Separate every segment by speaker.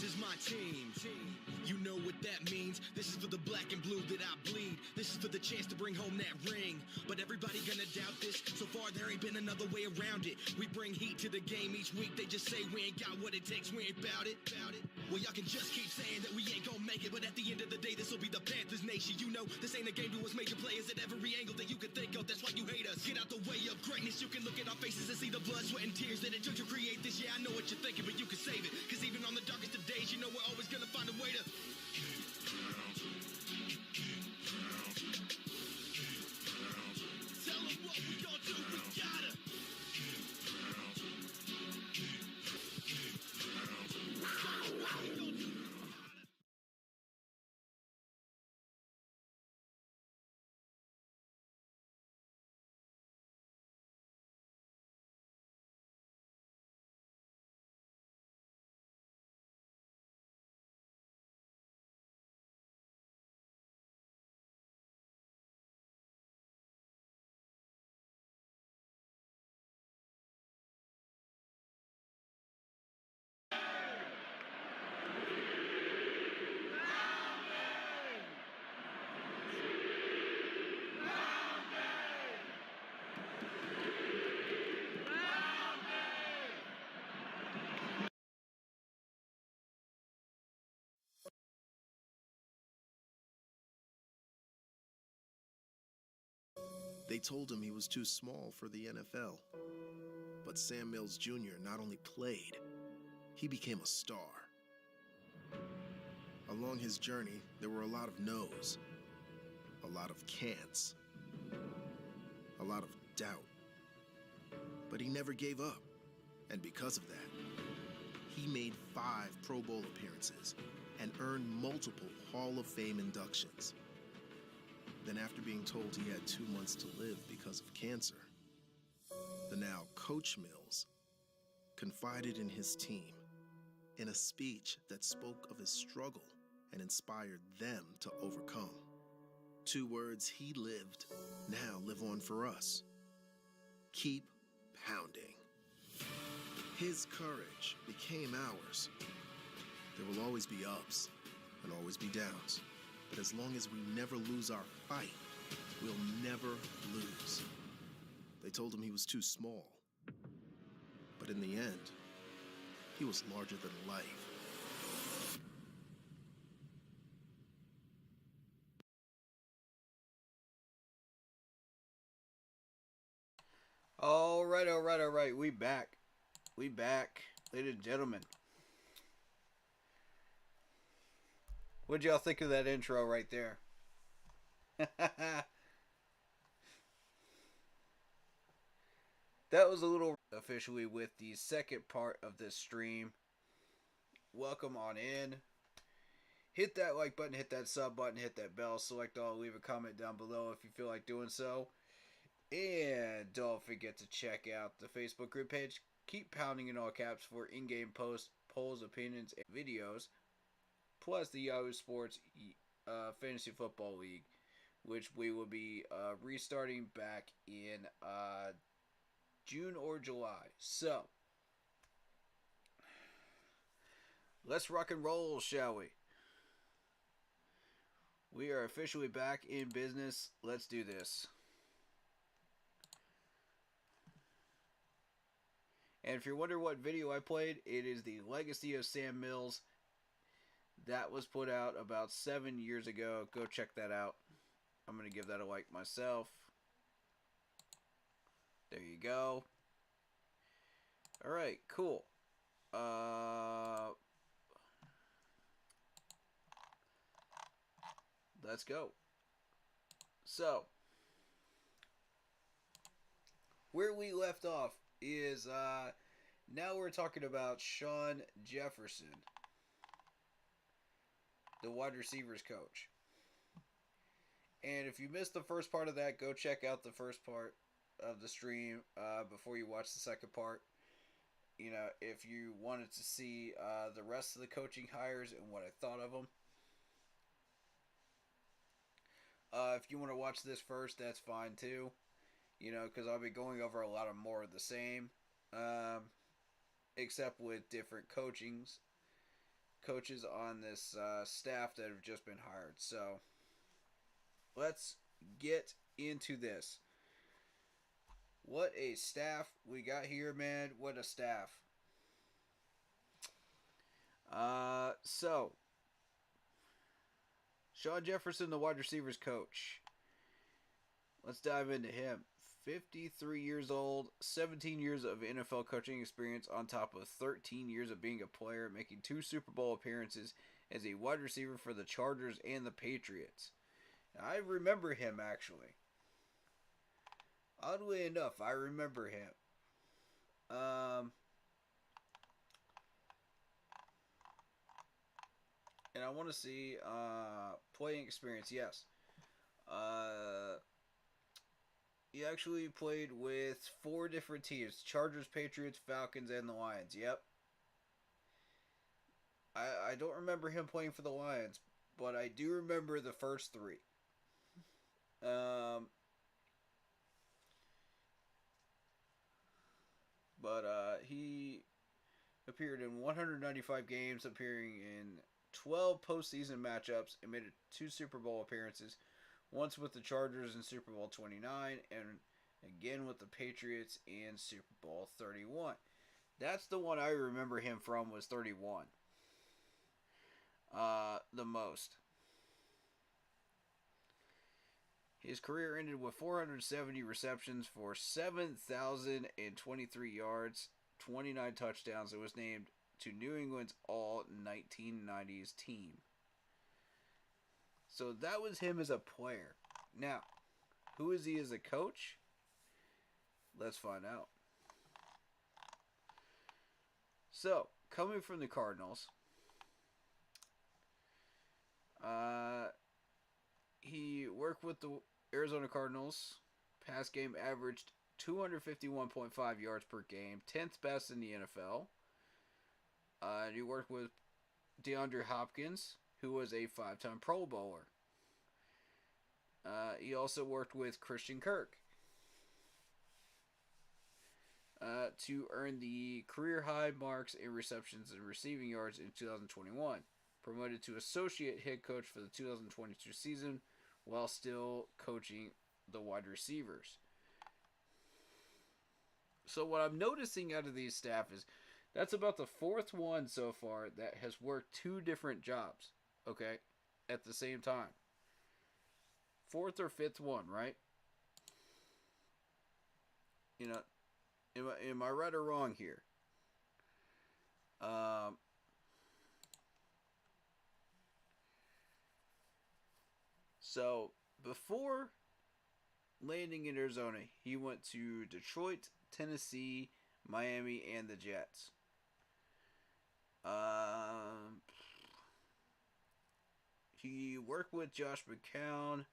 Speaker 1: is my team. You know what that means. This is for the black and blue that I bleed. This is for the chance to bring home that ring. But everybody gonna doubt this. So far there ain't been another way around it. We bring heat to the game each week. They just say we ain't got what it takes. We ain't bout it. Well, y'all can just keep saying that we ain't gonna make it. But at the end of the day, this will be the Panthers nation. You know, this ain't a game to us major players at every angle that you can think of. That's why you hate us. Get out the way of greatness. You can look at our faces and see the blood, sweat, and tears that it took to create this. Yeah, I know what you're thinking, but you can save it. Cause even on the darkest of days, you know we're always gonna find a way to tell them what we gonna do. We gotta
Speaker 2: They told him he was too small for the NFL. But Sam Mills Jr. not only played, he became a star. Along his journey, there were a lot of no's, a lot of can'ts, a lot of doubt. But he never gave up, and because of that, he made 5 Pro Bowl appearances and earned multiple Hall of Fame inductions. Then after being told he had 2 months to live because of cancer, the now Coach Mills confided in his team in a speech that spoke of his struggle and inspired them to overcome. 2 words he lived now live on for us. Keep pounding. His courage became ours. There will always be ups and always be downs. But as long as we never lose our fight, we'll never lose. They told him he was too small. But in the end, he was larger than life.
Speaker 3: All right. We back, ladies and gentlemen. What'd y'all think of that intro right there? That was a little officially with the second part of this stream. Welcome on in. Hit that like button, hit that sub button, hit that bell, select all, leave a comment down below if you feel like doing so. And don't forget to check out the Facebook group page. Keep pounding in all caps for in-game posts, polls, opinions, and videos. Plus the Yahoo Sports Fantasy Football League, which we will be restarting back in June or July. So, let's rock and roll, shall we? We are officially back in business. Let's do this. And if you're wondering what video I played, it is the Legacy of Sam Mills. That was put out about 7 years ago. Go check that out. I'm going to give that a like myself. There you go. Alright, cool. Let's go. So, where we left off is, now we're talking about Sean Jefferson, the wide receivers coach. And if you missed the first part of that, go check out the first part of the stream before you watch the second part. You know, if you wanted to see the rest of the coaching hires and what I thought of them. If you want to watch this first, that's fine too. You know, because I'll be going over a lot of more of the same. Except with different coaching coaches on this staff that have just been hired. So let's get into this. What a staff we got here, man. What a staff. So Sean Jefferson, the wide receivers coach. Let's dive into him. 53 years old, 17 years of NFL coaching experience on top of 13 years of being a player, making 2 Super Bowl appearances as a wide receiver for the Chargers and the Patriots. Now, I remember him, actually. Oddly enough, I remember him. And I want to see playing experience, yes. He actually played with 4 different teams. Chargers, Patriots, Falcons, and the Lions. Yep. I don't remember him playing for the Lions, but I do remember the first 3. He appeared in 195 games, appearing in 12 postseason matchups, and made 2 Super Bowl appearances, once with the Chargers in Super Bowl 29, and again with the Patriots in Super Bowl 31. That's the one I remember him from, was 31. The most. His career ended with 470 receptions for 7,023 yards, 29 touchdowns, and was named to New England's All-1990s team. So that was him as a player. Now, who is he as a coach? Let's find out. So, coming from the Cardinals, he worked with the Arizona Cardinals. Pass game averaged 251.5 yards per game, 10th best in the NFL. He worked with DeAndre Hopkins, who was a 5-time Pro Bowler. He also worked with Christian Kirk to earn the career high marks in receptions and receiving yards in 2021. Promoted to associate head coach for the 2022 season while still coaching the wide receivers. So what I'm noticing out of these staff is that's about the 4th one so far that has worked 2 different jobs, okay, at the same time. 4th or 5th one, right? You know, am I right or wrong here? So, before landing in Arizona, he went to Detroit, Tennessee, Miami, and the Jets. He worked with Josh McCown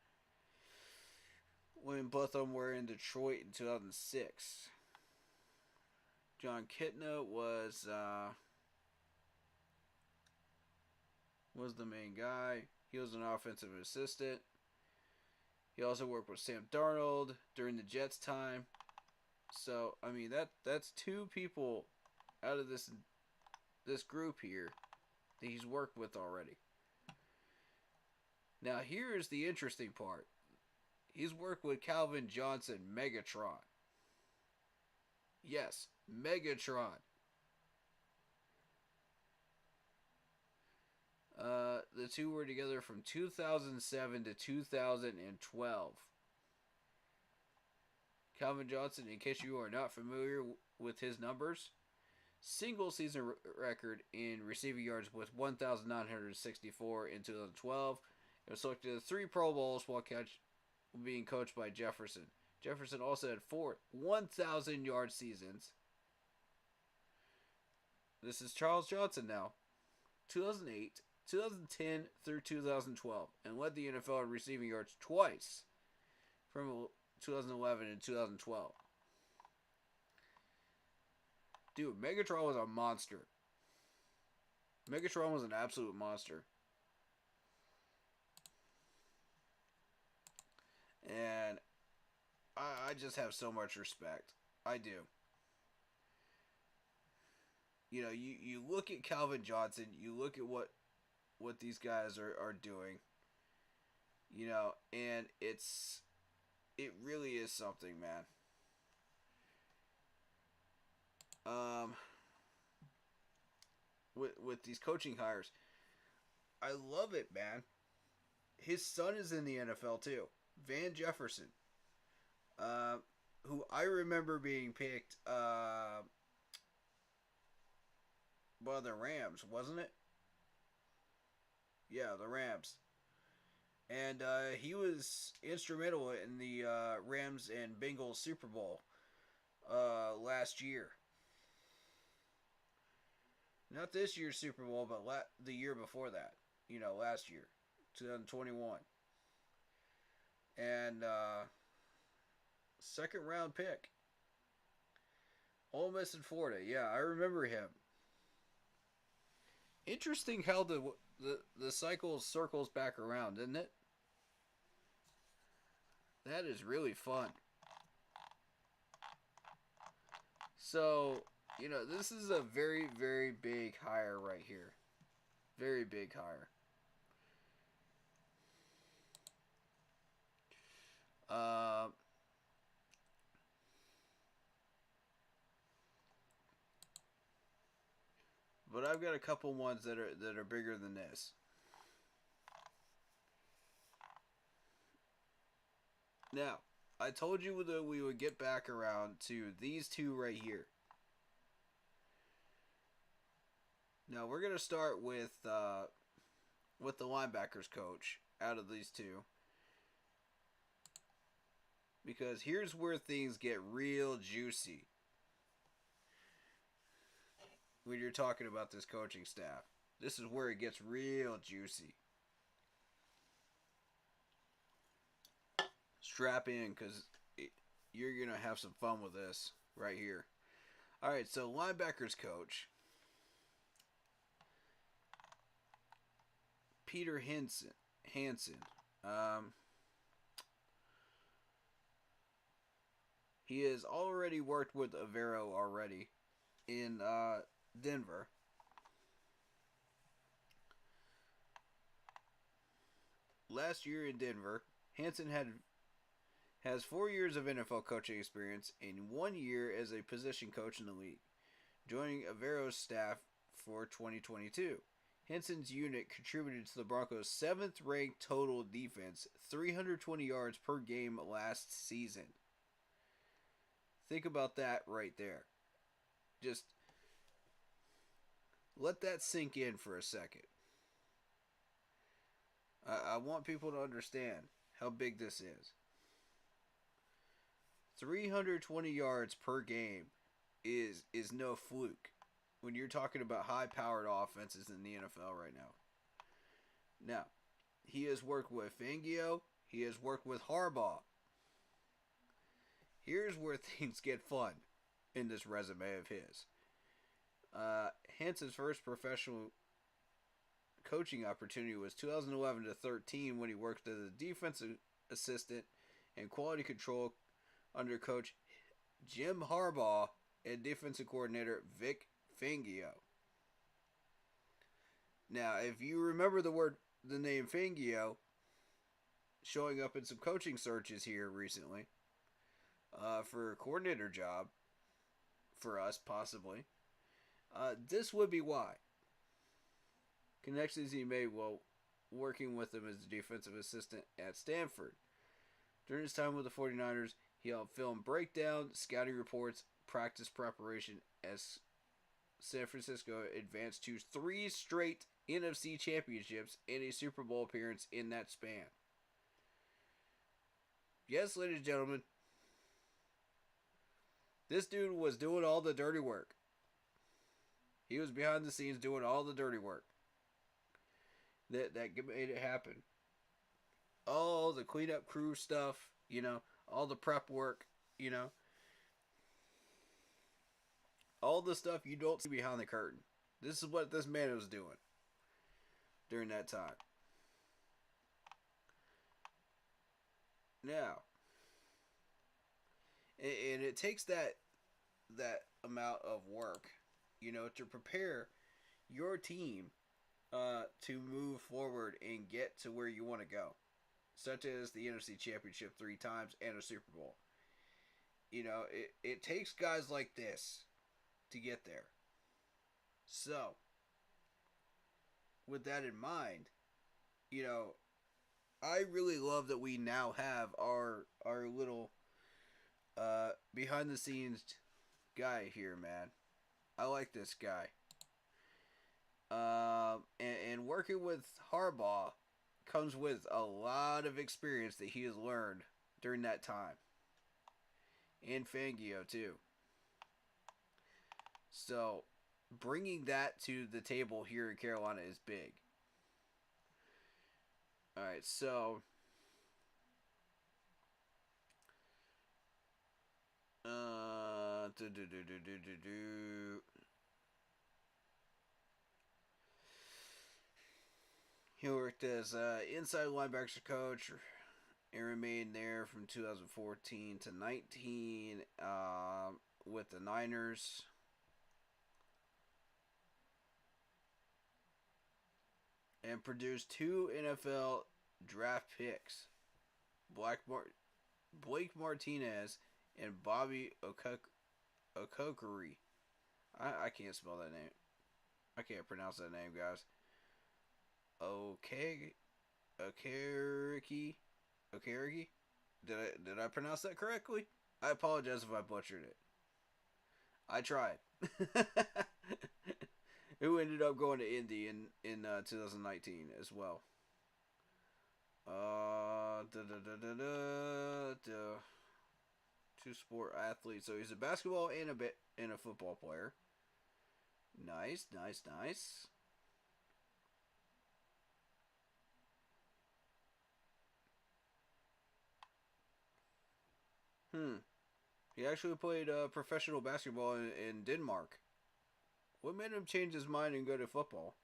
Speaker 3: when both of them were in Detroit in 2006. John Kitna was the main guy. He was an offensive assistant. He also worked with Sam Darnold during the Jets time. So, I mean, that's 2 people out of this group here that he's worked with already. Now, here's the interesting part. He's worked with Calvin Johnson, Megatron. Yes, Megatron. The 2 were together from 2007 to 2012. Calvin Johnson, in case you are not familiar with his numbers, single season record in receiving yards with 1,964 in 2012. He was selected to 3 Pro Bowls while being coached by Jefferson. Jefferson also had 4 1,000-yard seasons. This is Charles Johnson now. 2008, 2010 through 2012, and led the NFL in receiving yards twice from 2011 and 2012. Dude, Megatron was a monster. Megatron was an absolute monster. And I just have so much respect. I do. You look at Calvin Johnson, you look at what these guys are doing, and it really is something, man. With these coaching hires, I love it, man. His son is in the NFL too, Van Jefferson, who I remember being picked by the Rams, wasn't it? Yeah, the Rams. And he was instrumental in the Rams and Bengals Super Bowl last year. Not this year's Super Bowl, but the year before that. Last year, 2021. And second round pick. Ole Miss in Florida. Yeah, I remember him. Interesting how the cycle circles back around, isn't it? That is really fun. So, this is a very, very big hire right here. Very big hire. But I've got a couple ones that are bigger than this. Now, I told you that we would get back around to these two right here. Now we're gonna start with the linebackers coach out of these two, because here's where things get real juicy when you're talking about this coaching staff. This is where it gets real juicy. Strap in, because you're going to have some fun with this right here. Alright, so linebackers coach Peter Hansen. He has already worked with Avero already in Denver. Last year in Denver, Hansen has 4 years of NFL coaching experience and 1 year as a position coach in the league, joining Avero's staff for 2022. Hansen's unit contributed to the Broncos' 7th-ranked total defense, 320 yards per game last season. Think about that right there. Just let that sink in for a second. I want people to understand how big this is. 320 yards per game is no fluke when you're talking about high-powered offenses in the NFL right now. Now, he has worked with Fangio. He has worked with Harbaugh. Here's where things get fun in this resume of his. Hansen's first professional coaching opportunity was 2011 to 13 when he worked as a defensive assistant and quality control under coach Jim Harbaugh and defensive coordinator Vic Fangio. Now, if you remember the name Fangio showing up in some coaching searches here recently for a coordinator job for us, possibly, this would be why. Connections he made while working with him as a defensive assistant at Stanford. During his time with the 49ers, he helped film breakdown, scouting reports, practice preparation as San Francisco advanced to 3 straight NFC championships and a Super Bowl appearance in that span. Yes, ladies and gentlemen, this dude was doing all the dirty work. He was behind the scenes doing all the dirty work. That made it happen. All the cleanup crew stuff, all the prep work, all the stuff you don't see behind the curtain. This is what this man was doing during that time. Now, and it takes that amount of work to prepare your team to move forward and get to where you want to go, such as the NFC Championship 3 times and a Super Bowl. It takes guys like this to get there. So, with that in mind, I really love that we now have our little behind the scenes guy here, man. I like this guy. And working with Harbaugh comes with a lot of experience that he has learned during that time. And Fangio, too. So, bringing that to the table here in Carolina is big. Alright, so... He worked as inside linebackers coach and remained there from 2014 to 19 with the Niners. And produced 2 NFL draft picks, Blake Martinez and Bobby Okokiri. I can't spell that name. I can't pronounce that name, guys. Okereke? Did I pronounce that correctly? I apologize if I butchered it. I tried. Who ended up going to Indy in 2019 as well. Two-sport athlete. So he's a basketball and a football player. Nice. He actually played professional basketball in Denmark. What made him change his mind and go to football?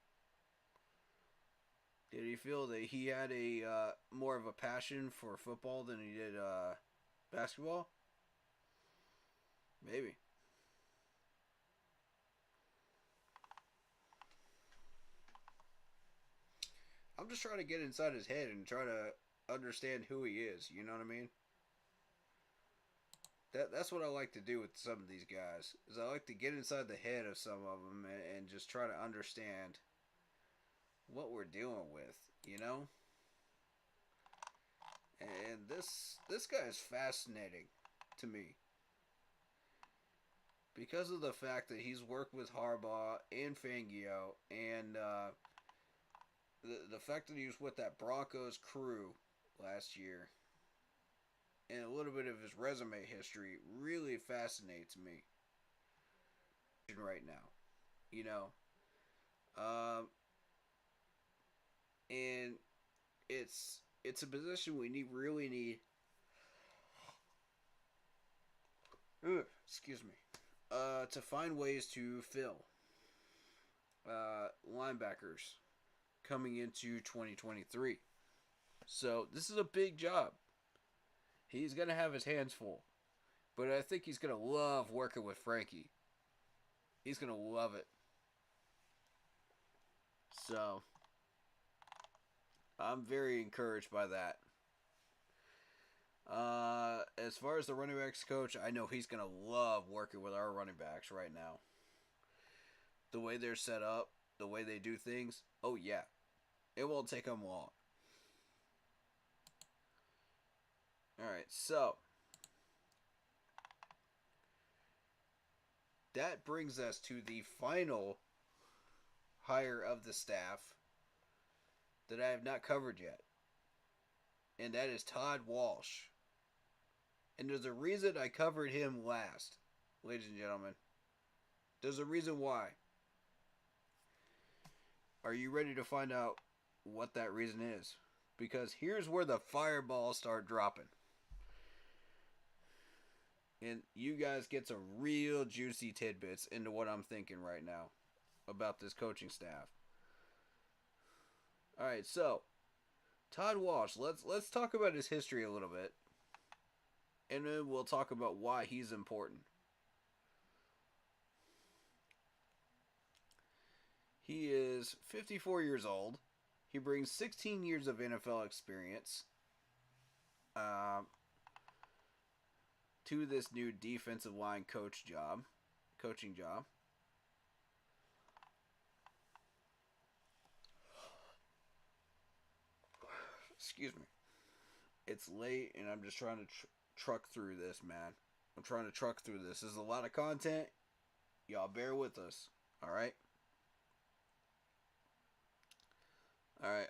Speaker 3: Did he feel that he had a more of a passion for football than he did basketball? Maybe. I'm just trying to get inside his head and try to understand who he is. You know what I mean? That's what I like to do with some of these guys. Is I like to get inside the head of some of them and just try to understand what we're dealing with, And this guy is fascinating to me because of the fact that he's worked with Harbaugh and Fangio, and the fact that he was with that Broncos crew last year. And a little bit of his resume history really fascinates me right now, and it's a position we really need. Excuse me. To find ways to fill linebackers coming into 2023. So this is a big job. He's going to have his hands full. But I think he's going to love working with Frankie. He's going to love it. So, I'm very encouraged by that. As far as the running backs coach, I know he's going to love working with our running backs right now. The way they're set up, the way they do things, oh yeah. It won't take them long. Alright, so that brings us to the final hire of the staff that I have not covered yet. And that is Todd Walsh. And there's a reason I covered him last, ladies and gentlemen. There's a reason why. Are you ready to find out what that reason is? Because here's where the fireballs start dropping. And you guys get some real juicy tidbits into what I'm thinking right now about this coaching staff. Alright, so Todd Walsh, let's talk about his history a little bit. And then we'll talk about why he's important. He is 54 years old. He brings 16 years of NFL experience to this new defensive line coaching job. Excuse me. It's late and I'm just trying to truck through this, man. I'm trying to truck through this. There's a lot of content. Y'all bear with us. All right? All right.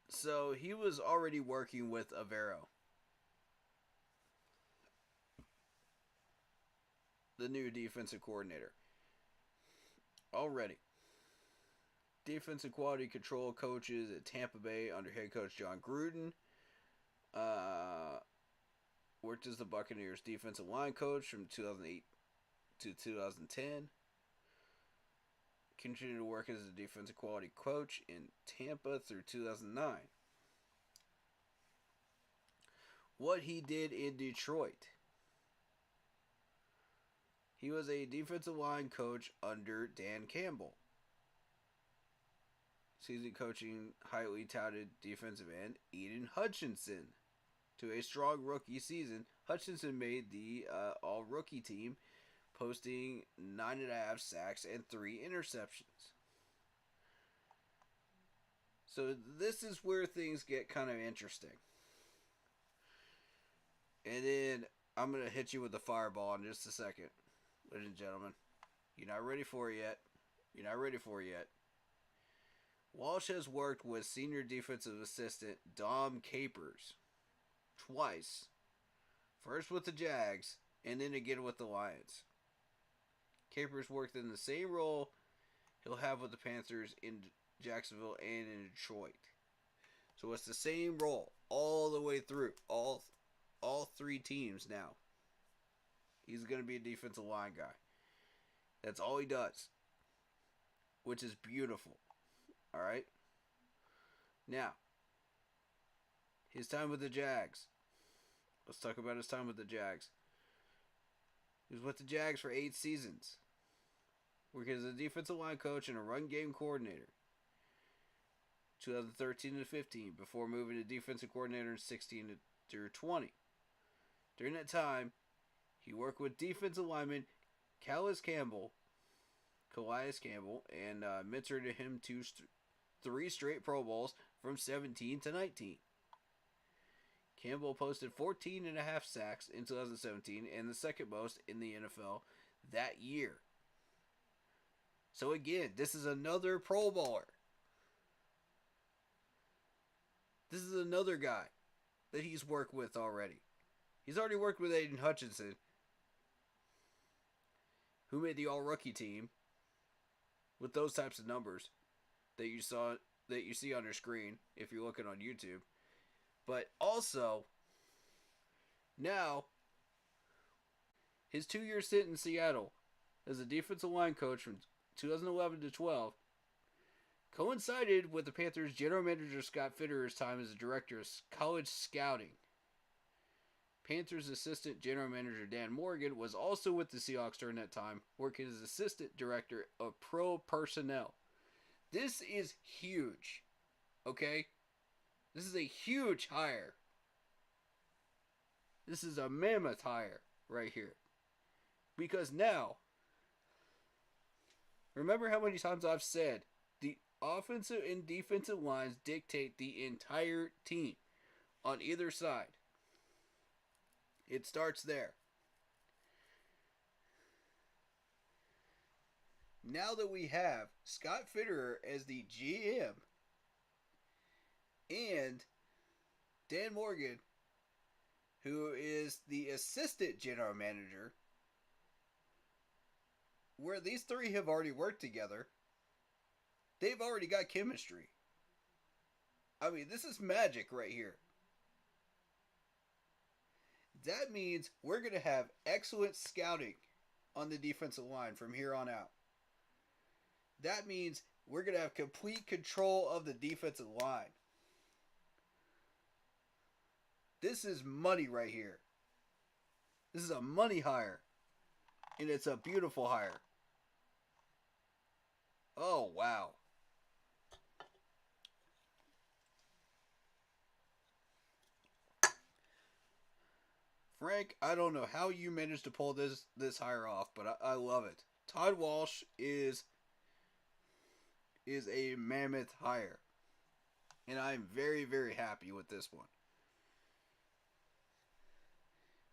Speaker 3: So he was already working with Avero, the new defensive coordinator. Already. Defensive quality control coaches at Tampa Bay under head coach John Gruden. Worked as the Buccaneers defensive line coach from 2008 to 2010. Continued to work as a defensive quality coach in Tampa through 2009. What he did in Detroit. He was a defensive line coach under Dan Campbell. Season coaching highly touted defensive end Eden Hutchinson to a strong rookie season. Hutchinson made the all-rookie team, posting 9.5 sacks and 3 interceptions. So this is where things get kind of interesting. And then I'm going to hit you with the fireball in just a second. Ladies and gentlemen, you're not ready for it yet. You're not ready for it yet. Walsh has worked with senior defensive assistant Dom Capers twice. First with the Jags, and then again with the Lions. Capers worked in the same role he'll have with the Panthers in Jacksonville and in Detroit. So it's the same role all the way through. All 3 teams now. He's going to be a defensive line guy. That's all he does. Which is beautiful. Alright? Now, his time with the Jags. Let's talk about his time with the Jags. He was with the Jags for 8 seasons. Working as a defensive line coach and a run game coordinator. 2013 to 15, before moving to defensive coordinator in 16 to 20. During that time, he worked with defensive lineman Calais Campbell, and mentored him to 3 straight Pro Bowls from 17 to 19. Campbell posted 14.5 sacks in 2017 and the second most in the NFL that year. So again, this is another Pro Bowler. This is another guy that he's worked with already. He's already worked with Aiden Hutchinson, who made the all-rookie team with those types of numbers that you see on your screen if you're looking on YouTube. But also, now, his 2-year stint in Seattle as a defensive line coach from 2011 to 12 coincided with the Panthers general manager Scott Fitterer's time as a director of college scouting. Panthers assistant general manager Dan Morgan was also with the Seahawks during that time, working as assistant director of pro personnel. This is huge, okay? This is a huge hire. This is a mammoth hire right here. Because now, remember how many times I've said the offensive and defensive lines dictate the entire team on either side. It starts there. Now that we have Scott Fitterer as the GM and Dan Morgan, who is the assistant general manager, where these 3 have already worked together, they've already got chemistry. I mean, this is magic right here. That means we're going to have excellent scouting on the defensive line from here on out. That means we're going to have complete control of the defensive line. This is money right here. This is a money hire. And it's a beautiful hire. Oh, wow. Frank, I don't know how you managed to pull this hire off, but I love it. Todd Walsh is a mammoth hire, and I'm very very happy with this one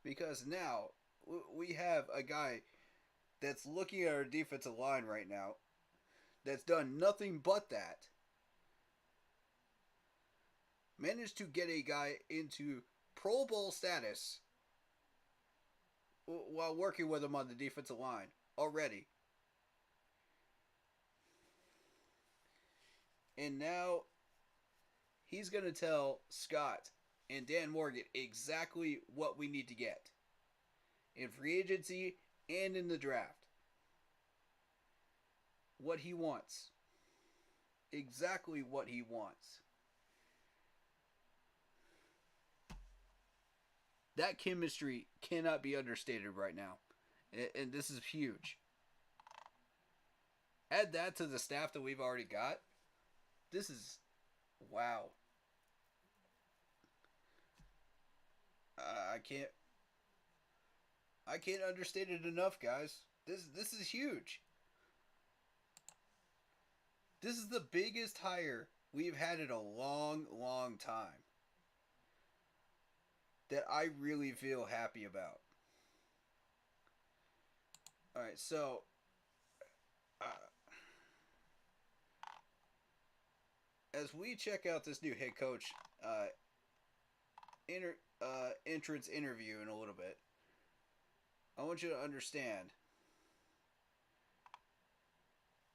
Speaker 3: because now we have a guy that's looking at our defensive line right now that's done nothing but that. Managed to get a guy into Pro Bowl status while working with him on the defensive line already. And now he's going to tell Scott and Dan Morgan exactly what we need to get in free agency and in the draft. What he wants. Exactly what he wants. That chemistry cannot be understated right now. And this is huge. Add that to the staff that we've already got. This is wow. I can't understate it enough, guys. This is huge. This is the biggest hire we've had in a long, long time that I really feel happy about. All right, so as we check out this new head coach entrance interview in a little bit, I want you to understand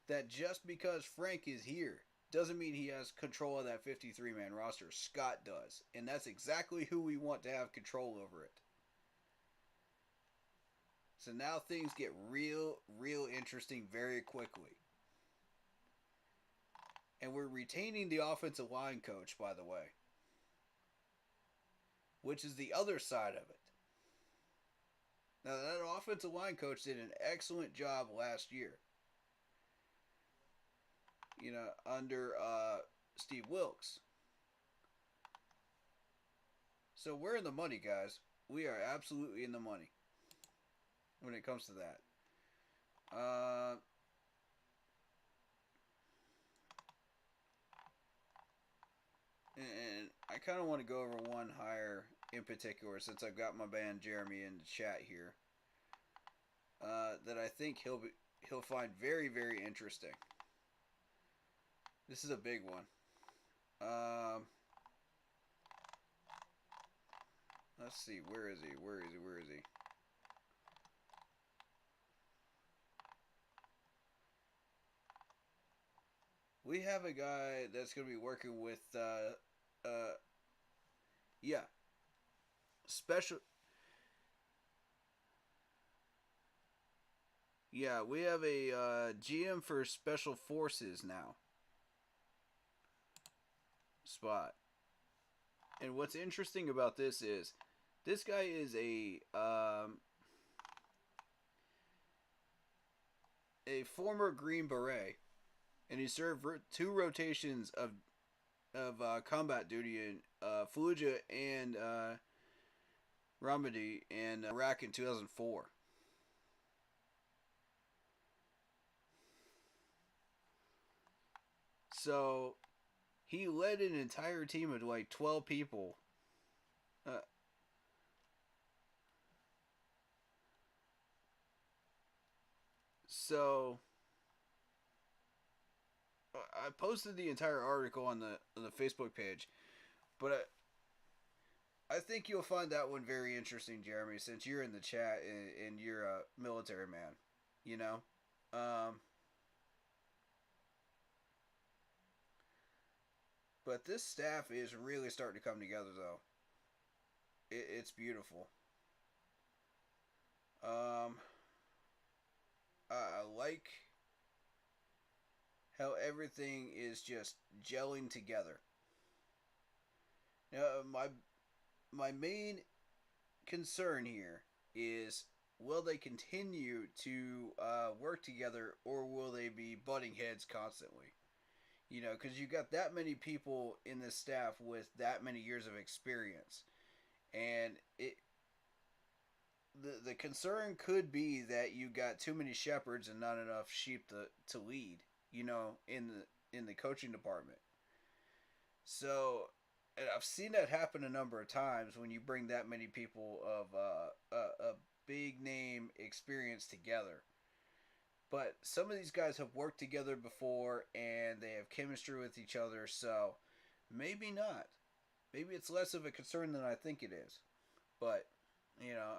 Speaker 3: that just because Frank is here doesn't mean he has control of that 53-man roster. Scott does. And that's exactly who we want to have control over it. So now things get real interesting very quickly. And we're retaining the offensive line coach, by the way, which is the other side of it. Now, that offensive line coach did an excellent job last year. You know, under Steve Wilkes. So we're in the money, guys. We are absolutely in the money when it comes to that. And I kind of want to go over one hire in particular, since I've got my man Jeremy in the chat here, that I think he'll find very, very interesting. This is a big one. Let's see. Where is he? Where is he? Where is he? We have a guy that's going to be working with, yeah, special. Yeah, we have a GM for Special Forces now. Spot. And what's interesting about this is this guy is a former Green Beret, and he served 2 rotations of combat duty in Fallujah and Ramadi in Iraq in 2004. So he led an entire team of like 12 people. So I posted the entire article on the Facebook page, but I think you'll find that one very interesting, Jeremy, since you're in the chat and you're a military man, you know. But this staff is really starting to come together, though. It's beautiful. I like how everything is just gelling together. Now, my main concern here is will they continue to work together, or will they be butting heads constantly? You know, because you got that many people in this staff with that many years of experience, and the concern could be that you got too many shepherds and not enough sheep to lead. You know, in the coaching department. So, and I've seen that happen a number of times when you bring that many people of a big name experience together. But some of these guys have worked together before and they have chemistry with each other, so maybe not. Maybe it's less of a concern than I think it is. But, you know,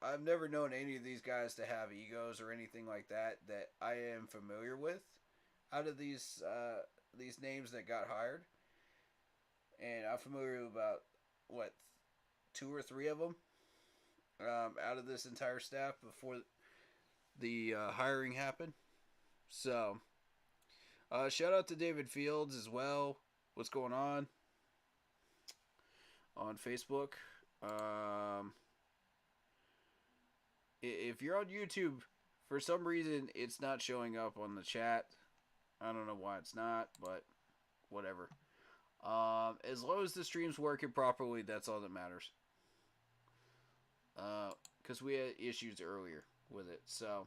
Speaker 3: I've never known any of these guys to have egos or anything like that I am familiar with out of these names that got hired. And I'm familiar with about, what, two or three of them out of this entire staff before the hiring happened. So, shout out to David Fields as well. What's going on Facebook? If you're on YouTube, for some reason, it's not showing up on the chat. I don't know why it's not, but whatever. As long as the stream's working properly, that's all that matters. Because we had issues earlier with it, so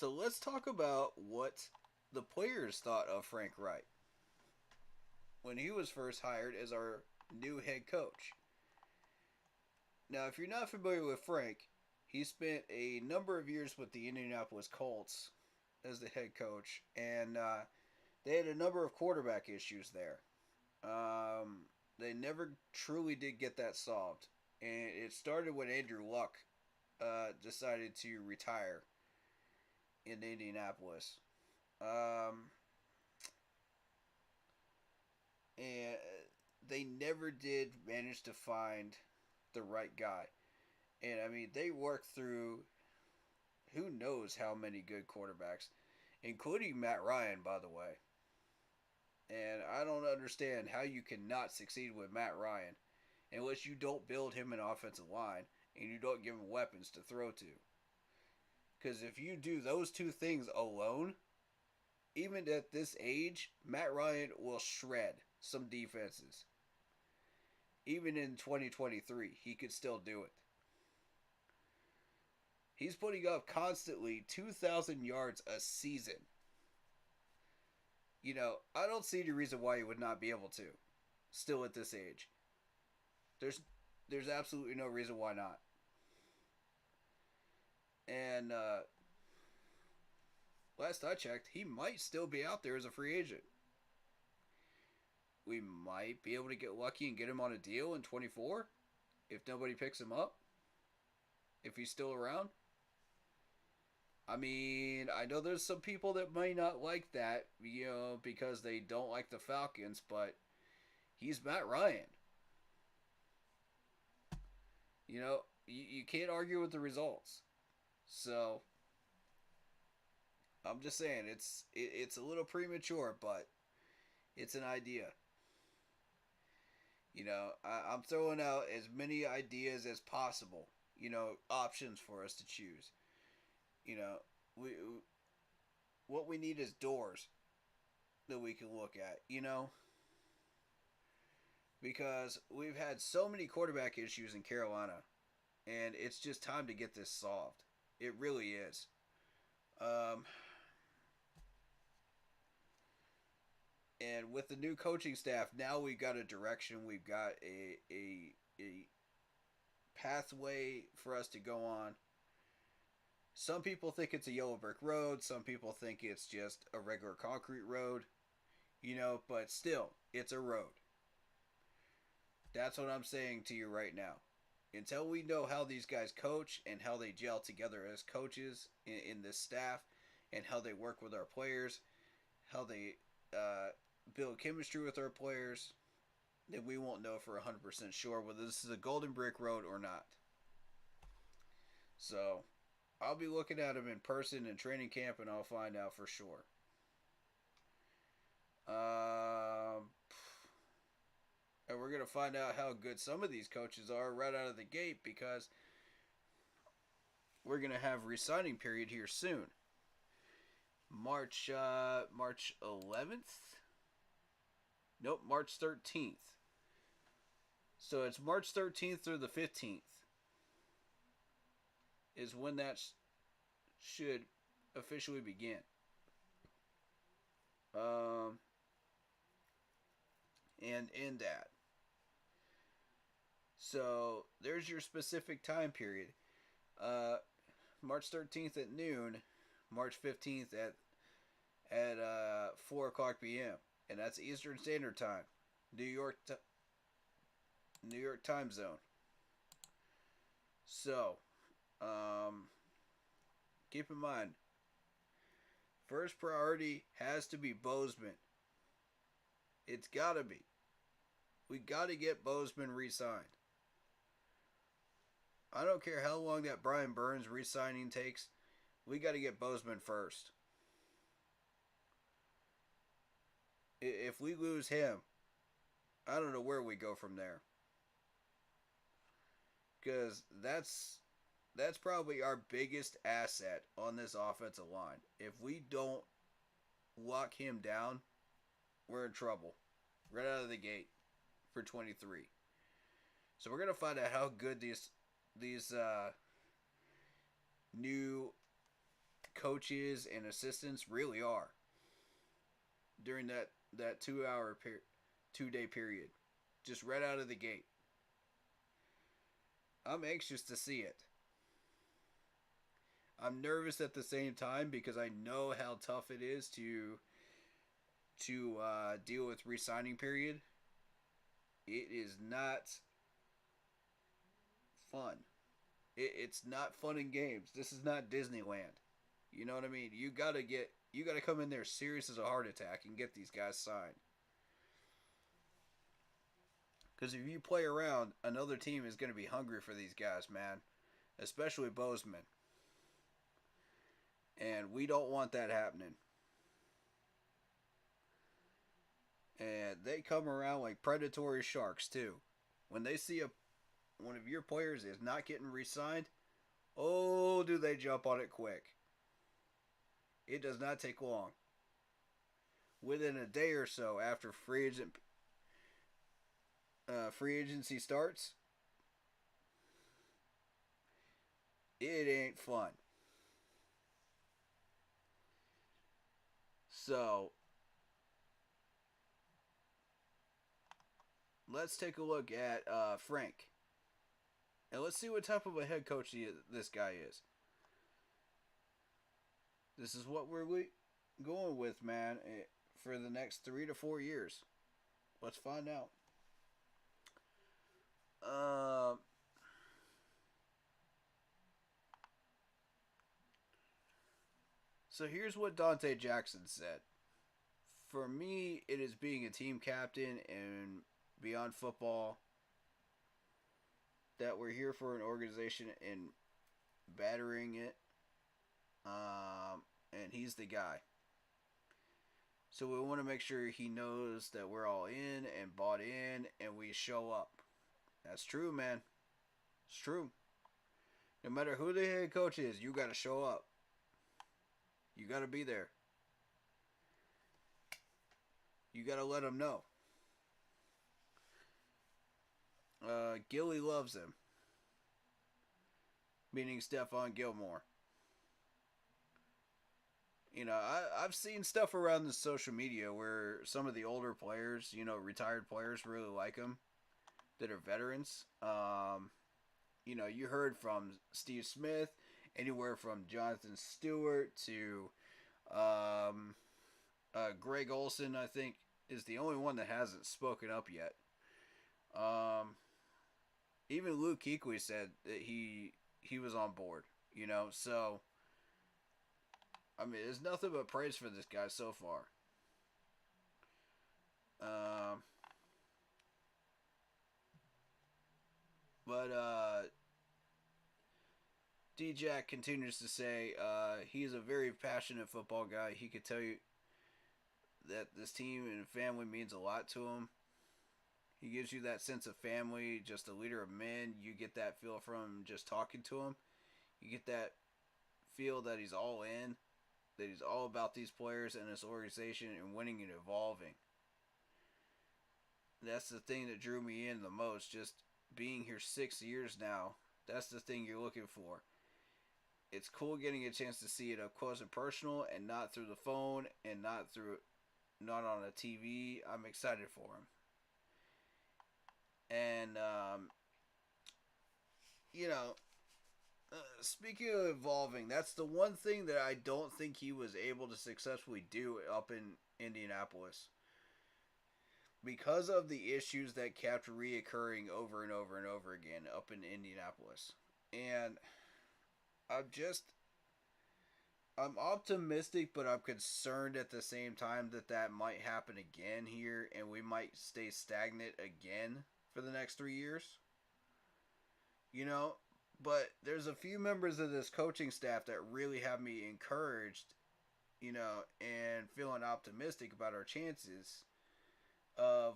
Speaker 3: let's talk about what the players thought of Frank Wright when he was first hired as our new head coach. Now, if you're not familiar with Frank, he spent a number of years with the Indianapolis Colts as the head coach, and they had a number of quarterback issues there. They never truly did get that solved, and it started when Andrew Luck decided to retire in Indianapolis. And they never did manage to find the right guy. And I mean, they worked through who knows how many good quarterbacks, including Matt Ryan, by the way. And I don't understand how you cannot succeed with Matt Ryan unless you don't build him an offensive line and you don't give him weapons to throw to. Because if you do those two things alone, even at this age, Matt Ryan will shred some defenses. Even in 2023, he could still do it. He's putting up constantly 2,000 yards a season. You know, I don't see any reason why he would not be able to, still at this age. There's absolutely no reason why not. And last I checked, he might still be out there as a free agent. We might be able to get lucky and get him on a deal in 24 if nobody picks him up. If he's still around. I mean, I know there's some people that might not like that, you know, because they don't like the Falcons, but he's Matt Ryan. You know, you can't argue with the results. So, I'm just saying, it's a little premature, but it's an idea. You know, I'm throwing out as many ideas as possible, you know, options for us to choose. You know, what we need is doors that we can look at, you know? Because we've had so many quarterback issues in Carolina, and it's just time to get this solved. It really is. And with the new coaching staff, now we've got a direction. We've got a pathway for us to go on. Some people think it's a yellow brick road. Some people think it's just a regular concrete road. You know, but still, it's a road. That's what I'm saying to you right now. Until we know how these guys coach and how they gel together as coaches in this staff and how they work with our players, how they build chemistry with our players, then we won't know for 100% sure whether this is a golden brick road or not. So, I'll be looking at him in person in training camp and I'll find out for sure. And we're going to find out how good some of these coaches are right out of the gate, because we're going to have re-signing period here soon. March 11th? Nope, March 13th. So it's March 13th through the 15th is when that should officially begin. And in that. So there's your specific time period. March 13th at noon, March 15th at 4 o'clock p.m. And that's Eastern Standard Time, New York time zone. So, keep in mind, first priority has to be Bozeman. It's gotta be. We gotta get Bozeman re-signed. I don't care how long that Brian Burns re-signing takes. We gotta get Bozeman first. If we lose him, I don't know where we go from there. Because that's probably our biggest asset on this offensive line. If we don't lock him down, we're in trouble right out of the gate for 23. So we're going to find out how good these new coaches and assistants really are during that 2-day period. Just right out of the gate. I'm anxious to see it. I'm nervous at the same time because I know how tough it is to deal with re-signing period. It is not fun. It's not fun in games. This is not Disneyland. You know what I mean? You gotta come in there serious as a heart attack and get these guys signed. Because if you play around, another team is going to be hungry for these guys, man. Especially Bozeman. And we don't want that happening. And they come around like predatory sharks, too. When they see one of your players is not getting re-signed, oh, do they jump on it quick. It does not take long. Within a day or so after free agency starts, it ain't fun. So, let's take a look at Frank. And let's see what type of a head coach this guy is. This is what we're going with, man, for the next 3 to 4 years. Let's find out. So here's what Dante Jackson said. For me, it is being a team captain and beyond football that we're here for an organization and battering it. And he's the guy. So we want to make sure he knows that we're all in and bought in and we show up. That's true, man. It's true. No matter who the head coach is, you got to show up. You got to be there. You got to let them know. Gilly loves him. Meaning Stephon Gilmore. You know, I've seen stuff around the social media where some of the older players, retired players really like him that are veterans. You heard from Steve Smith, anywhere from Jonathan Stewart to Greg Olson, I think, is the only one that hasn't spoken up yet. Even Luke Kuechly said that he was on board, so I mean, there's nothing but praise for this guy so far. But D-Jack continues to say he's a very passionate football guy. He could tell you that this team and family means a lot to him. He gives you that sense of family, just a leader of men. You get that feel from just talking to him. You get that feel that he's all in, that he's all about these players and this organization and winning and evolving. That's the thing that drew me in the most. Just being here 6 years now, that's the thing you're looking for. It's cool getting a chance to see it up close and personal, and not through the phone and not on a TV. I'm excited for him. And you know, speaking of evolving, that's the one thing that I don't think he was able to successfully do up in Indianapolis, because of the issues that kept reoccurring over and over and over again up in Indianapolis. And I'm optimistic, but I'm concerned at the same time that might happen again here, and we might stay stagnant again for the next 3 years. You know, but there's a few members of this coaching staff that really have me encouraged, you know, and feeling optimistic about our chances of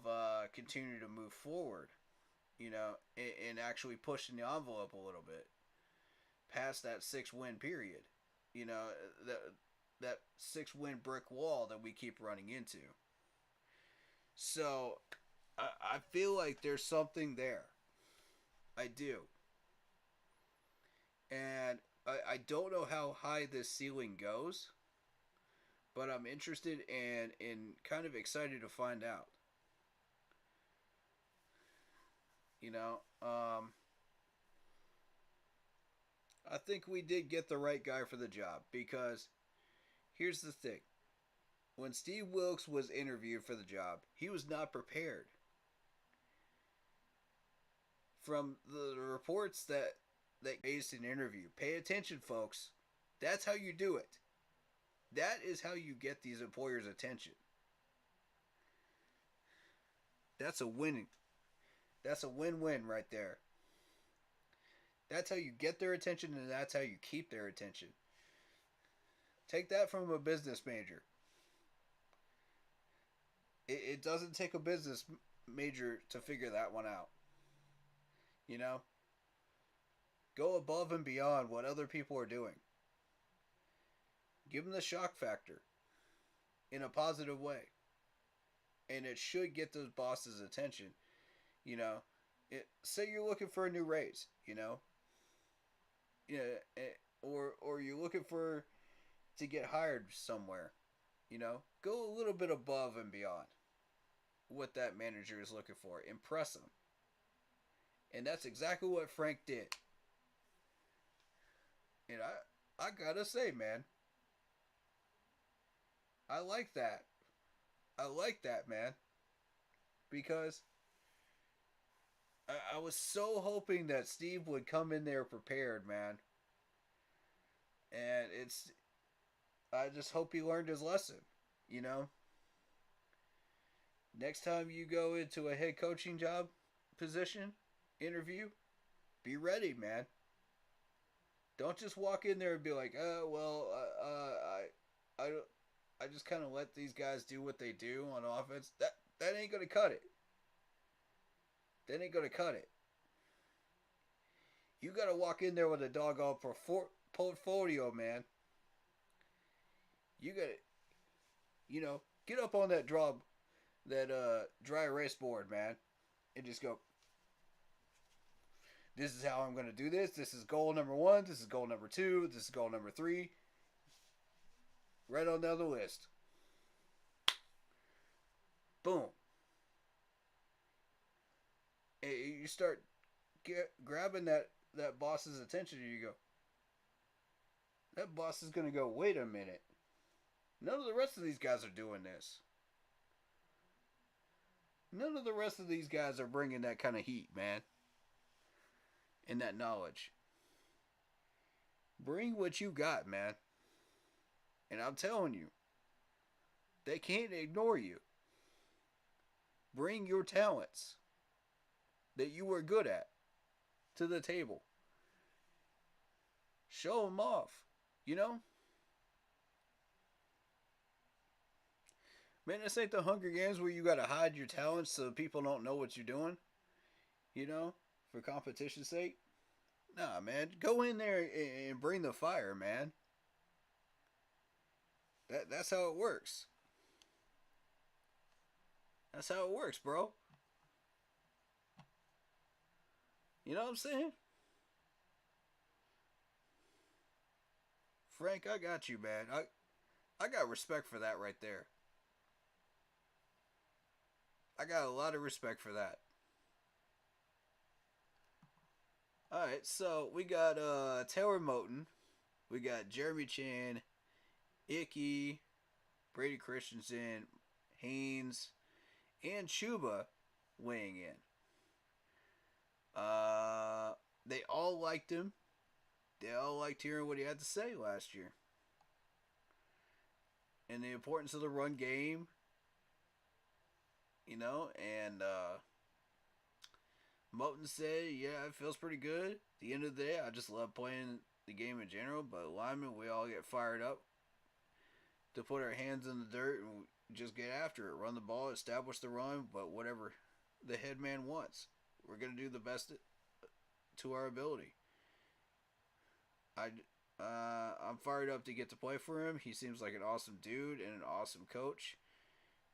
Speaker 3: continuing to move forward, you know, and actually pushing the envelope a little bit past that 6-win period, you know, that 6-win brick wall that we keep running into. So I feel like there's something there. I do. And I don't know how high this ceiling goes, but I'm interested and kind of excited to find out. You know, I think we did get the right guy for the job, because here's the thing. When Steve Wilkes was interviewed for the job, he was not prepared. From the reports that based an interview, pay attention, folks. That's how you do it. That is how you get these employers' attention. That's a winning. That's a win-win right there. That's how you get their attention, and that's how you keep their attention. Take that from a business major. It doesn't take a business major to figure that one out. You know? Go above and beyond what other people are doing. Give them the shock factor in a positive way. And it should get those bosses' attention. You know, say you're looking for a new raise, you know, or you're looking to get hired somewhere, you know, go a little bit above and beyond what that manager is looking for. Impress them. And that's exactly what Frank did. And I gotta say, man, I like that. I like that, man, because I was so hoping that Steve would come in there prepared, man. And I just hope he learned his lesson, you know. Next time you go into a head coaching job position interview, be ready, man. Don't just walk in there and be like, I just kind of let these guys do what they do on offense. That ain't gonna cut it. That ain't gonna cut it. You gotta walk in there with a doggone portfolio, man. You gotta, you know, get up on that dry erase board, man, and just go, this is how I'm gonna do this. This is goal number 1. This is goal number 2. This is goal number 3. Right on down the list. Boom. And you start grabbing that boss's attention, and you go, that boss is going to go, wait a minute. None of the rest of these guys are doing this. None of the rest of these guys are bringing that kind of heat, man. And that knowledge. Bring what you got, man. And I'm telling you, they can't ignore you. Bring your talents that you were good at to the table. Show them off, you know? Man, this ain't the Hunger Games where you gotta hide your talents so people don't know what you're doing. You know, for competition's sake. Nah, man, go in there and bring the fire, man. That's how it works. That's how it works, bro. You know what I'm saying? Frank, I got you, man. I got respect for that right there. I got a lot of respect for that. Alright, so we got Taylor Moton. We got Jeremy Chan, Icky, Brady Christensen, Haynes, and Chuba weighing in. They all liked him. They all liked hearing what he had to say last year. And the importance of the run game. You know, and Moton said, yeah, it feels pretty good. At the end of the day, I just love playing the game in general, but linemen, we all get fired up to put our hands in the dirt and just get after it. Run the ball, establish the run, but whatever the head man wants. We're going to do the best to our ability. I'm fired up to get to play for him. He seems like an awesome dude and an awesome coach.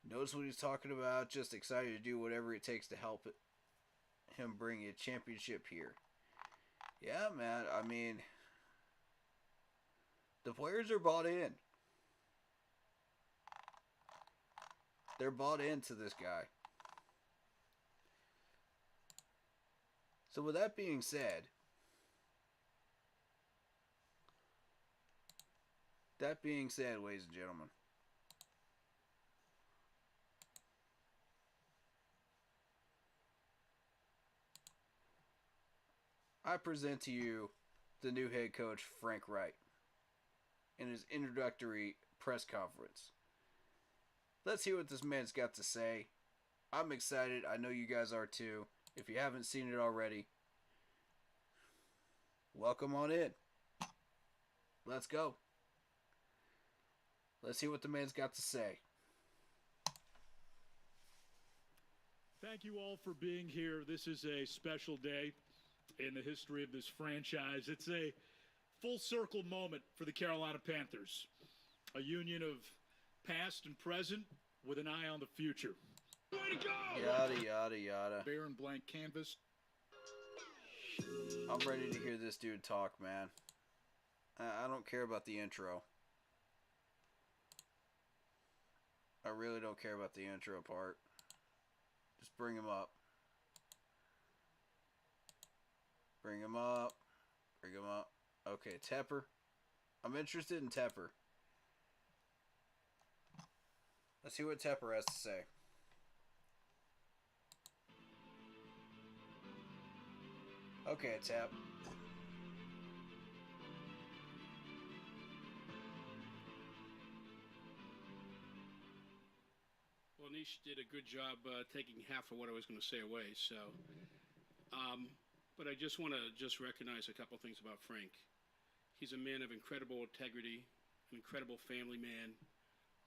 Speaker 3: Knows what he's talking about. Just excited to do whatever it takes to help him bring a championship here. Yeah, man. I mean, the players are bought in. They're bought into this guy. So with that being said, ladies and gentlemen, I present to you the new head coach, Frank Wright, in his introductory press conference. Let's hear what this man's got to say. I'm excited. I know you guys are too. If you haven't seen it already, welcome on in. Let's go. Let's see what the man's got to say.
Speaker 4: Thank you all for being here. This is a special day in the history of this franchise. It's a full circle moment for the Carolina Panthers. A union of past and present with an eye on the future. Way to go!
Speaker 3: Yada, yada, yada.
Speaker 4: Bare and blank canvas.
Speaker 3: I'm ready to hear this dude talk, man. I don't care about the intro. I really don't care about the intro part. Just bring him up. Bring him up. Bring him up. Okay, Tepper. I'm interested in Tepper. Let's see what Tepper has to say. Okay, Tep.
Speaker 5: Well, Nish did a good job taking half of what I was going to say away. So, but I just want to recognize a couple things about Frank. He's a man of incredible integrity, an incredible family man,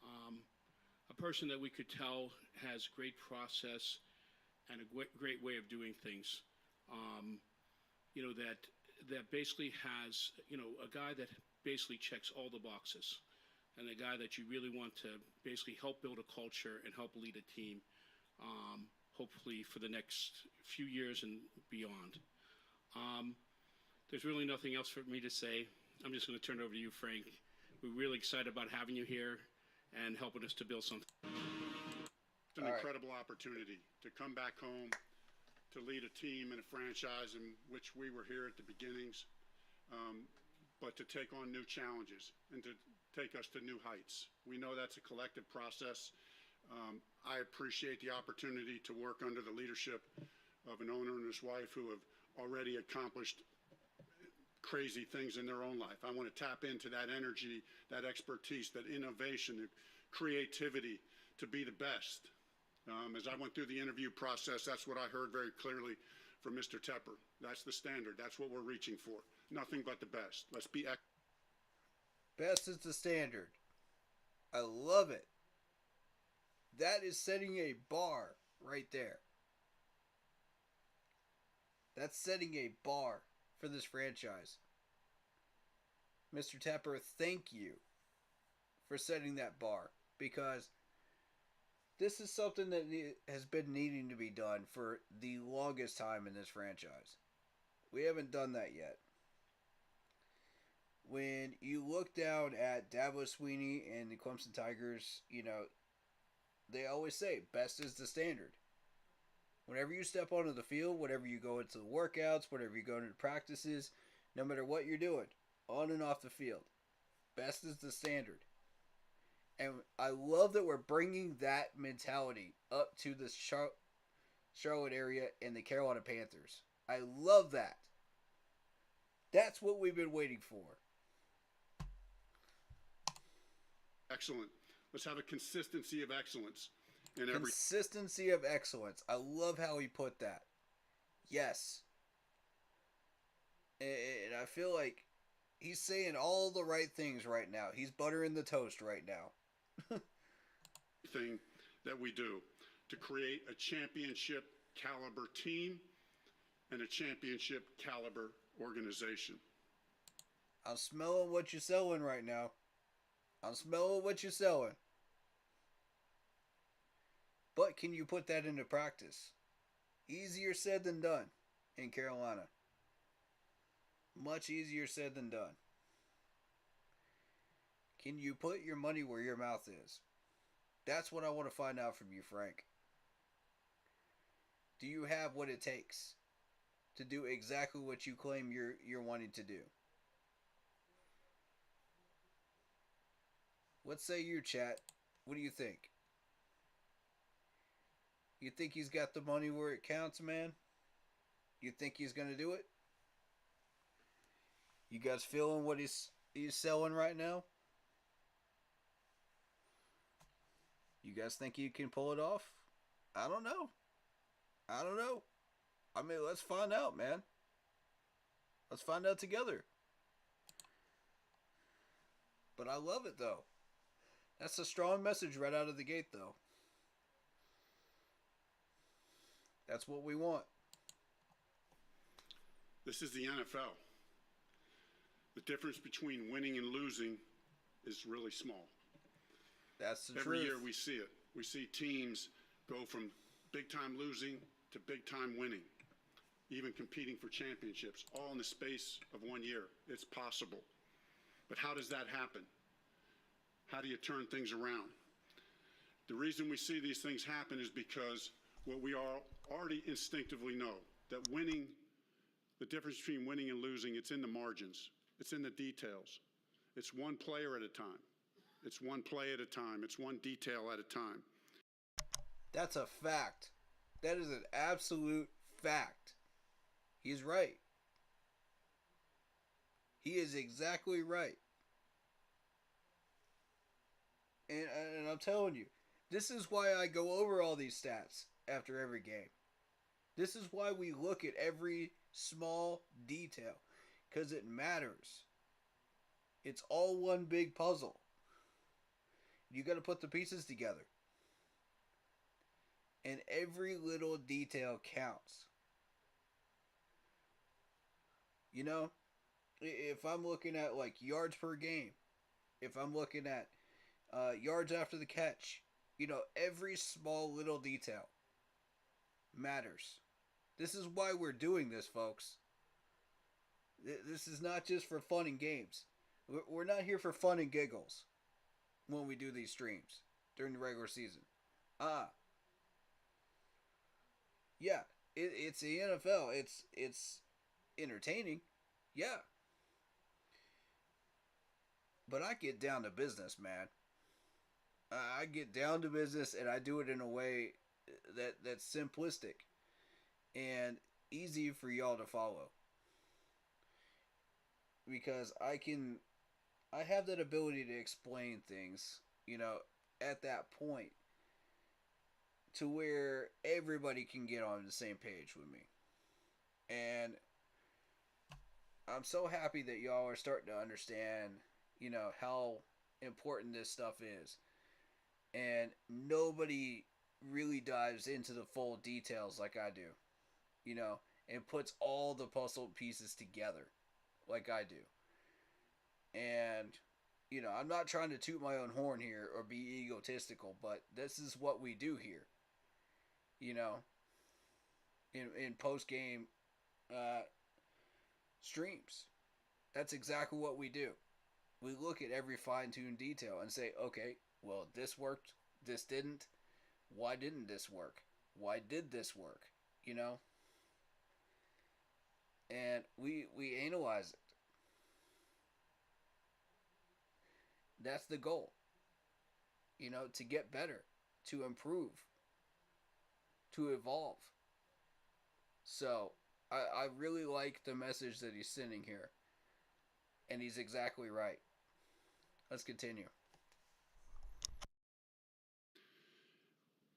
Speaker 5: a person that we could tell has great process and a great way of doing things. You know, that basically has, you know, a guy that basically checks all the boxes, and a guy that you really want to basically help build a culture and help lead a team, hopefully for the next few years and beyond. There's really nothing else for me to say. I'm just going to turn it over to you, Frank. We're really excited about having you here and helping us to build something.
Speaker 6: It's an incredible opportunity to come back home, to lead a team and a franchise in which we were here at the beginnings, but to take on new challenges and to take us to new heights. We know that's a collective process. I appreciate the opportunity to work under the leadership of an owner and his wife who have already accomplished crazy things in their own life. I want to tap into that energy, that expertise, that innovation, the creativity to be the best. As I went through the interview process, that's what I heard very clearly from Mr. Tepper. That's the standard. That's what we're reaching for. Nothing but the best. Let's be
Speaker 3: Best is the standard. I love it. That is setting a bar right there. That's setting a bar for this franchise. Mr. Tapper, thank you for setting that bar, because this is something that has been needing to be done for the longest time in this franchise. We haven't done that yet. When you look down at Dabo Swinney and the Clemson Tigers, they always say best is the standard. Whenever you step onto the field, whenever you go into the workouts, whenever you go into practices, no matter what you're doing, on and off the field, best is the standard. And I love that we're bringing that mentality up to the Charlotte area and the Carolina Panthers. I love that. That's what we've been waiting for.
Speaker 6: Excellent. Let's have a consistency of excellence in every.
Speaker 3: Consistency of excellence. I love how he put that. Yes. And I feel like he's saying all the right things right now. He's buttering the toast right now.
Speaker 6: Thing that we do to create a championship caliber team and a championship caliber organization.
Speaker 3: I'm smelling what you're selling right now. I'm smelling what you're selling. But can you put that into practice? Easier said than done in Carolina. Much easier said than done. Can you put your money where your mouth is? That's what I want to find out from you, Frank. Do you have what it takes to do exactly what you claim you're wanting to do? What say you, chat? What do you think? You think he's got the money where it counts, man? You think he's going to do it? You guys feeling what he's selling right now? You guys think he can pull it off? I don't know. I mean, let's find out, man. Let's find out together. But I love it, though. That's a strong message right out of the gate, though. That's what we want.
Speaker 6: This is the NFL. The difference between winning and losing is really small.
Speaker 3: That's the truth.
Speaker 6: Every year we see it. We see teams go from big-time losing to big-time winning, even competing for championships, all in the space of 1 year. It's possible. But how does that happen? How do you turn things around? The reason we see these things happen is because what we all already instinctively know, that winning, the difference between winning and losing, it's in the margins. It's in the details. It's one player at a time. It's one play at a time. It's one detail at a time.
Speaker 3: That's a fact. That is an absolute fact. He's right. He is exactly right. And I'm telling you, this is why I go over all these stats after every game. This is why we look at every small detail, because it matters. It's all one big puzzle. You got to put the pieces together. And every little detail counts. You know, if I'm looking at like yards per game, if I'm looking at yards after the catch, every small little detail matters. This is why we're doing this, folks. This is not just for fun and games. We're not here for fun and giggles when we do these streams during the regular season. Yeah, it's the NFL. It's entertaining. Yeah. But I get down to business, man. I get down to business, and I do it in a way that's simplistic and easy for y'all to follow. Because I have that ability to explain things, at that point, to where everybody can get on the same page with me. And I'm so happy that y'all are starting to understand, how important this stuff is. And nobody really dives into the full details like I do, you know, and puts all the puzzle pieces together like I do. And, you know, I'm not trying to toot my own horn here or be egotistical, but this is what we do here. You know, in post game uh, streams, that's exactly what we do. We look at every fine tuned detail and say, okay, well, this worked, this didn't. Why didn't this work? Why did this work? You know? And we analyze it. That's the goal. You know, to get better, to improve, to evolve. So, I really like the message that he's sending here. And he's exactly right. Let's continue.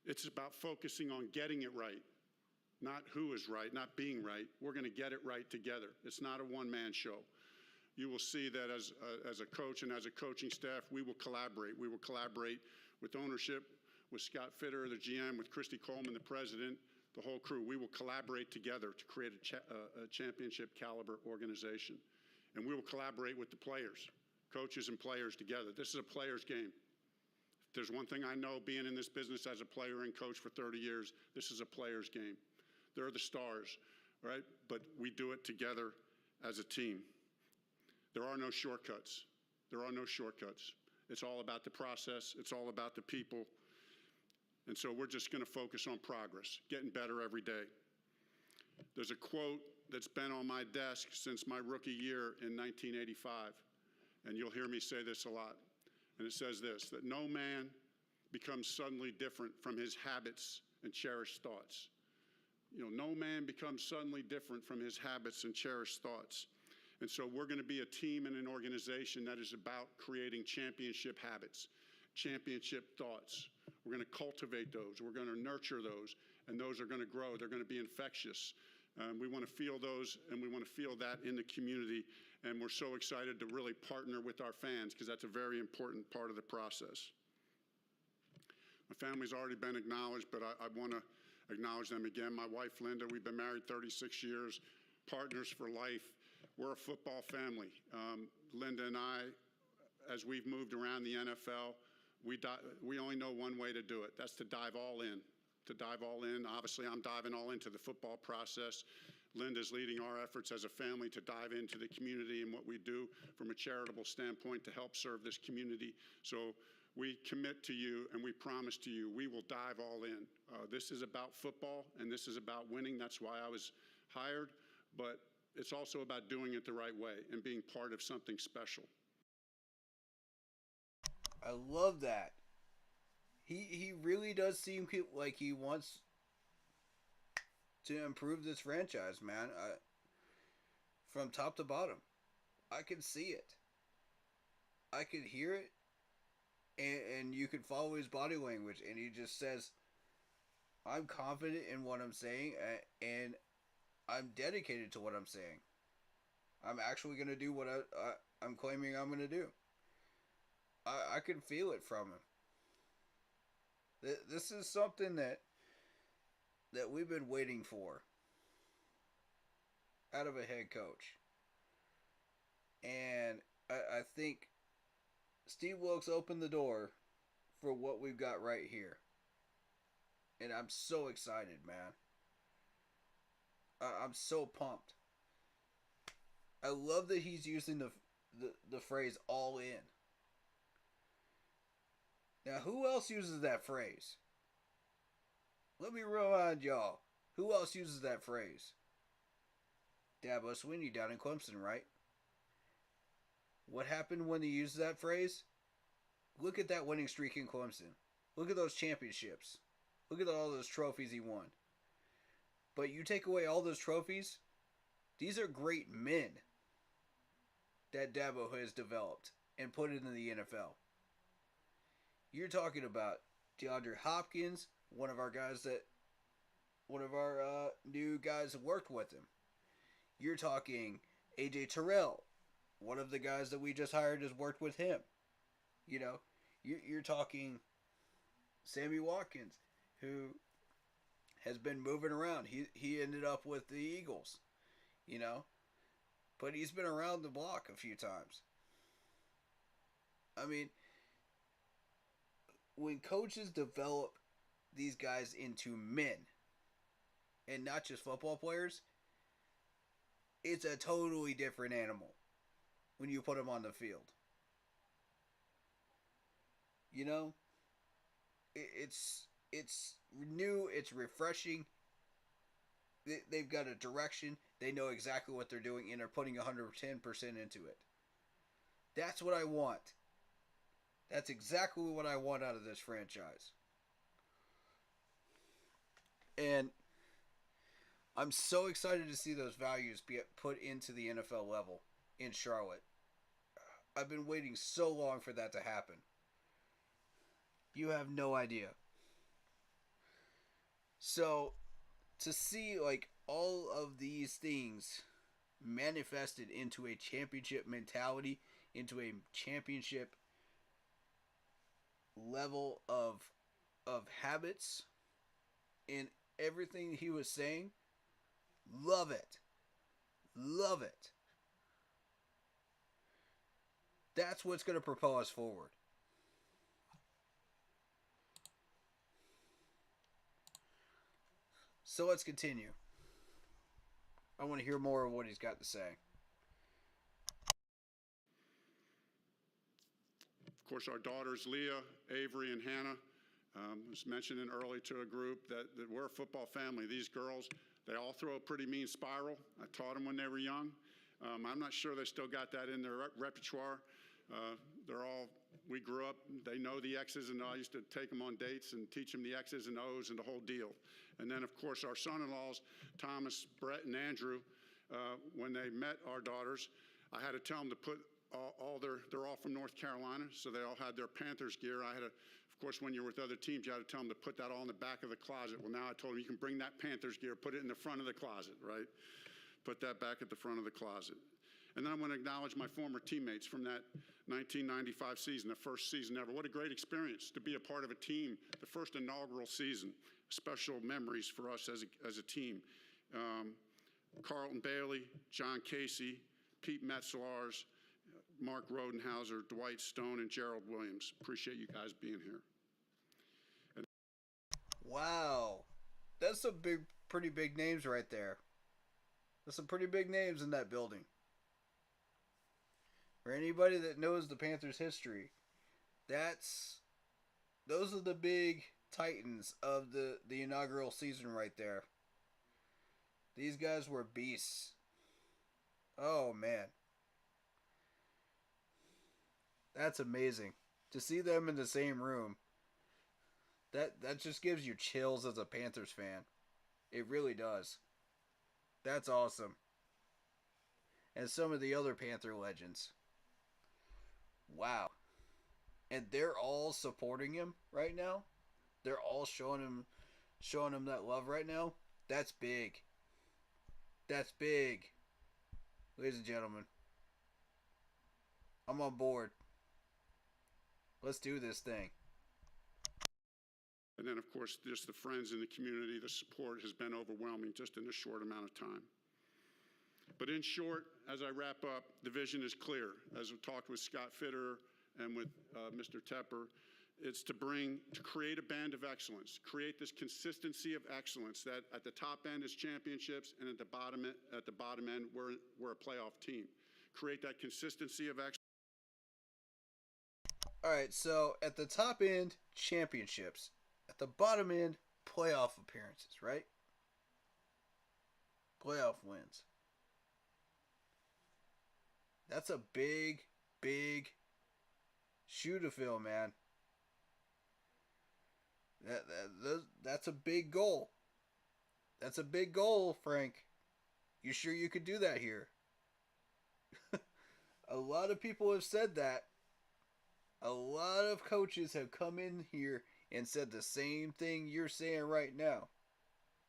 Speaker 6: It's about focusing on getting it right, not who is right, not being right. We're going to get it right together. It's not a one-man show. You will see that as a coach and as a coaching staff, we will collaborate. We will collaborate with ownership, with Scott Fitter, the GM, with Christy Coleman, the president, the whole crew. We will collaborate together to create a championship caliber organization. And we will collaborate with the players, coaches and players together. This is a player's game. If there's one thing I know, being in this business as a player and coach for 30 years, this is a player's game. They're the stars, right? But we do it together as a team. There are no shortcuts. There are no shortcuts. It's all about the process. It's all about the people. And so we're just going to focus on progress, getting better every day. There's a quote that's been on my desk since my rookie year in 1985, and you'll hear me say this a lot. And it says this, that no man becomes suddenly different from his habits and cherished thoughts. You know, no man becomes suddenly different from his habits and cherished thoughts. And so we're going to be a team and an organization that is about creating championship habits, championship thoughts. We're going to cultivate those. We're going to nurture those, and those are going to grow. They're going to be infectious. We want to feel those, and we want to feel that in the community. And we're so excited to really partner with our fans because that's a very important part of the process. My family's already been acknowledged, but I want to acknowledge them again. My wife, Linda, we've been married 36 years, partners for life. We're a football family. Linda and I, as we've moved around the NFL, we only know one way to do it. That's to dive all in. To dive all in. Obviously, I'm diving all into the football process. Linda's leading our efforts as a family to dive into the community and what we do from a charitable standpoint to help serve this community. So we commit to you and we promise to you we will dive all in. This is about football and this is about winning. That's why I was hired. But it's also about doing it the right way and being part of something special.
Speaker 3: I love that. He really does seem like he wants to improve this franchise, man. From top to bottom. I can see it. I could hear it. And you can follow his body language. And he just says, I'm confident in what I'm saying. And I'm dedicated to what I'm saying. I'm actually going to do what I'm claiming I'm going to do. I can feel it from him. This is something that we've been waiting for out of a head coach. And I think Steve Wilkes opened the door for what we've got right here. And I'm so excited, man. I'm so pumped. I love that he's using the phrase all in. Now, who else uses that phrase? Let me remind y'all. Who else uses that phrase? Dabo Swinney down in Clemson, right? What happened when he used that phrase? Look at that winning streak in Clemson. Look at those championships. Look at all those trophies he won. But you take away all those trophies, these are great men that Dabo has developed and put into the NFL. You're talking about DeAndre Hopkins, one of our new guys that worked with him. You're talking AJ Terrell, one of the guys that we just hired has worked with him. You know, you're talking Sammy Watkins, who has been moving around. He ended up with the Eagles, you know, but he's been around the block a few times. I mean, when coaches develop these guys into men and not just football players, it's a totally different animal when you put them on the field. You know, it's new, it's refreshing. They've got a direction. They know exactly what they're doing, and they're putting 110% into it. That's what I want. That's exactly what I want out of this franchise. And I'm so excited to see those values be put into the NFL level in Charlotte. I've been waiting so long for that to happen. You have no idea. So, to see like all of these things manifested into a championship mentality, into a championship level of habits in everything he was saying, love it. Love it. That's what's going to propel us forward. So let's continue. I want to hear more of what he's got to say.
Speaker 6: Of course, our daughters, Leah, Avery, and Hannah, was mentioning early to a group that we're a football family. These girls, they all throw a pretty mean spiral. I taught them when they were young. I'm not sure they still got that in their repertoire. We grew up, they know the X's and O's. I used to take them on dates and teach them the X's and O's and the whole deal. And then, of course, our son-in-laws, Thomas, Brett, and Andrew, when they met our daughters, I had to tell them to put they're all from North Carolina, so they all had their Panthers gear. Of course, when you're with other teams, you had to tell them to put that all in the back of the closet. Well, now I told them you can bring that Panthers gear, put it in the front of the closet, right? Put that back at the front of the closet. And then I want to acknowledge my former teammates from that 1995 season, the first season ever. What a great experience to be a part of a team, the first inaugural season. Special memories for us as a team. Carlton Bailey, John Casey, Pete Metzlars, Mark Rodenhauser, Dwight Stone, and Gerald Williams. Appreciate you guys being here.
Speaker 3: Wow. That's some pretty big names right there. There's some pretty big names in that building. For anybody that knows the Panthers' history, those are the big titans of the inaugural season right there. These guys were beasts. Oh, man. That's amazing. To see them in the same room, that just gives you chills as a Panthers fan. It really does. That's awesome. And some of the other Panther legends. Wow. And they're all supporting him right now. They're all showing him that love right now. That's big. That's big. Ladies and gentlemen, I'm on board. Let's do this thing.
Speaker 6: And then, of course, just the friends in the community, the support has been overwhelming just in a short amount of time. But in short, as I wrap up, the vision is clear. As we talked with Scott Fitter and with Mr. Tepper, it's to create a band of excellence, create this consistency of excellence that at the top end is championships and at the bottom end, we're a playoff team. Create that consistency of excellence.
Speaker 3: All right, so at the top end, championships. At the bottom end, playoff appearances, right? Playoff wins. That's a big, big shoe to fill, man. That's a big goal. That's a big goal, Frank. You sure you could do that here? A lot of people have said that. A lot of coaches have come in here and said the same thing you're saying right now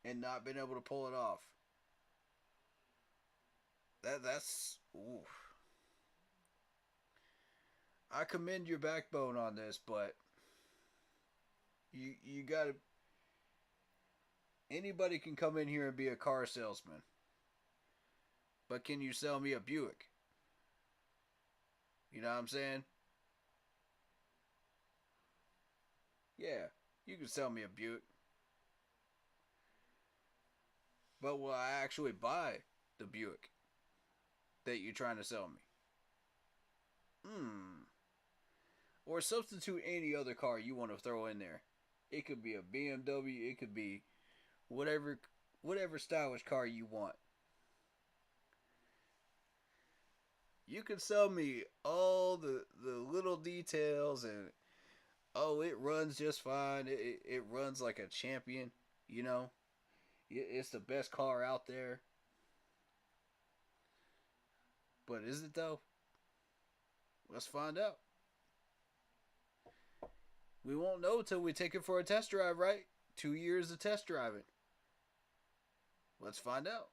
Speaker 3: and not been able to pull it off. That's oof. I commend your backbone on this, but You gotta. Anybody can come in here and be a car salesman. But can you sell me a Buick? You know what I'm saying? Yeah, you can sell me a Buick. But will I actually buy the Buick that you're trying to sell me? Or substitute any other car you want to throw in there. It could be a BMW, it could be whatever stylish car you want. You can sell me all the little details and oh, it runs just fine. It runs like a champion, you know. It's the best car out there. But is it though? Let's find out. We won't know till we take it for a test drive, right? 2 years of test driving. Let's find out.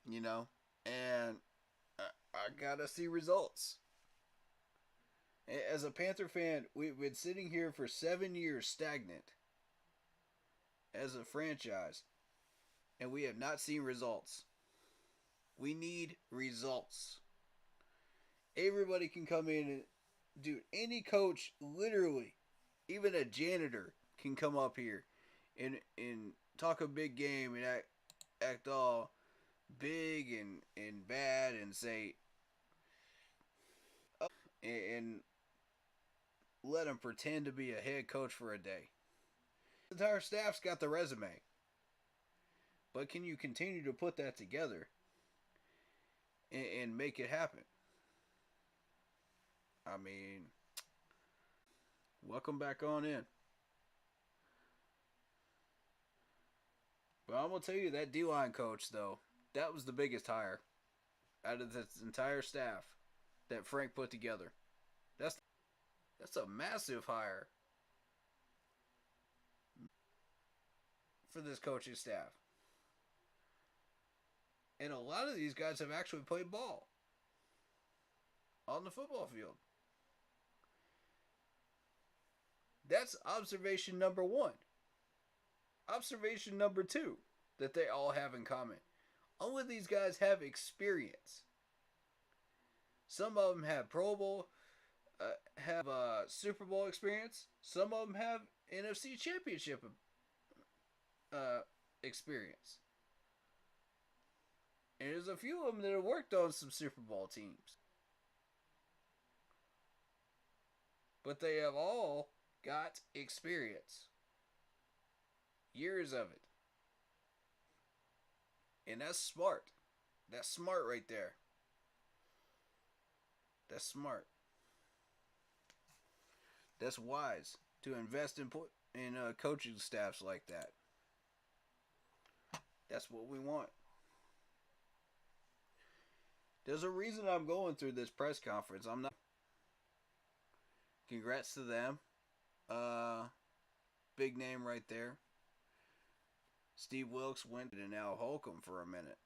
Speaker 3: You know, and I gotta see results. As a Panther fan, we've been sitting here for 7 years stagnant as a franchise, and we have not seen results. We need results. Everybody can come in and, dude, any coach, literally, even a janitor can come up here and talk a big game and act all big and bad and say, and let him pretend to be a head coach for a day. The entire staff's got the resume. But can you continue to put that together and make it happen? I mean, welcome back on in. But I'm going to tell you, that D-line coach, though, that was the biggest hire out of this entire staff that Frank put together. That's a massive hire for this coaching staff. And a lot of these guys have actually played ball on the football field. That's observation number one. Observation number two that they all have in common. All of these guys have experience. Some of them have Pro Bowl, have Super Bowl experience. Some of them have NFC Championship experience. And there's a few of them that have worked on some Super Bowl teams. But they have all got experience. Years of it. And that's smart. That's smart right there. That's smart. That's wise to invest in coaching staffs like that. That's what we want. There's a reason I'm going through this press conference. I'm not. Congrats to them. Big name right there. Steve Wilkes went to Al Holcomb for a minute.